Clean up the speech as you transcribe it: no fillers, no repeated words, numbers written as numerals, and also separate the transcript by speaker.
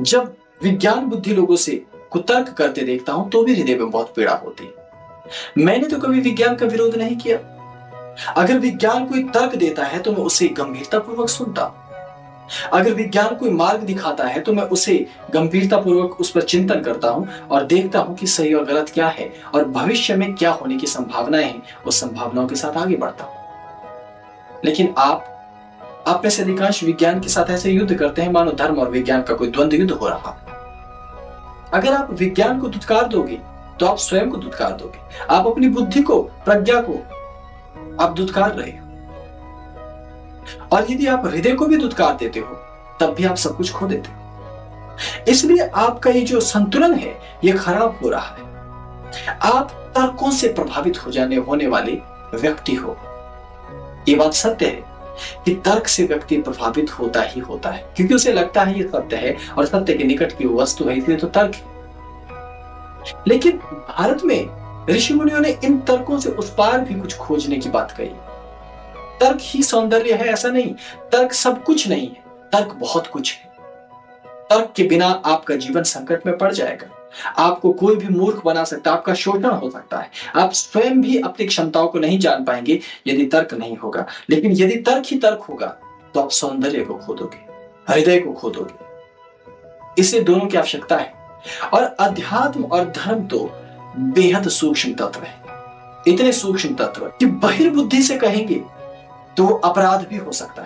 Speaker 1: जब विज्ञान बुद्धि लोगों से कुतर्क करते देखता हूं तो भी हृदय में बहुत पीड़ा होती है। मैंने तो कभी विज्ञान का विरोध नहीं किया। अगर विज्ञान कोई तर्क देता है तो मैं उसे गंभीरतापूर्वक सुनता हूं। अगर विज्ञान कोई मार्ग दिखाता है तो मैं उसे गंभीरतापूर्वक उस पर चिंतन करता हूं और देखता हूं कि सही और गलत क्या है और भविष्य में क्या होने की संभावनाएं हैं, उस संभावनाओं के साथ आगे बढ़ता हूं। लेकिन आप में से अधिकांश विज्ञान के साथ ऐसे युद्ध करते हैं मानो धर्म और विज्ञान का कोई द्वंद्व युद्ध हो रहा। अगर आप विज्ञान को दुत्कार दोगे तो आप स्वयं को दुत्कार दोगे। आप अपनी बुद्धि को, प्रज्ञा को आप दुत्कार रहे हो। और यदि आप हृदय को भी दुत्कार देते हो तब भी आप सब कुछ खो देते हो। इसलिए आपका ये जो संतुलन है ये खराब हो रहा है। आप तर्कों से प्रभावित होने वाले व्यक्ति हो। ये बात सत्य है कि तर्क से व्यक्ति प्रभावित होता ही होता है, क्योंकि उसे लगता है ये सत्य है और सत्य के निकट की वस्तु है, इसलिए तो तर्क है। लेकिन भारत में ऋषि मुनियों ने इन तर्कों से उस पार भी कुछ खोजने की बात कही। तर्क ही सौंदर्य है ऐसा नहीं, तर्क सब कुछ नहीं है, तर्क बहुत कुछ है। तर्क के बिना आपका जीवन संकट में पड़ जाएगा। आपको कोई भी मूर्ख बना सकता है, आपका शोषण हो सकता है। आप स्वयं भी अपनी क्षमताओं को नहीं जान पाएंगे यदि तर्क नहीं होगा। लेकिन यदि तर्क ही तर्क होगा तो आप सौंदर्य को खो दोगे, हृदय को खो दोगे। इसे दोनों की आवश्यकता है। और अध्यात्म और धर्म तो बेहद सूक्ष्म तत्व है, इतने सूक्ष्म तत्व कि बहिर्बुद्धि से कहेंगे तो अपराध भी हो सकता है।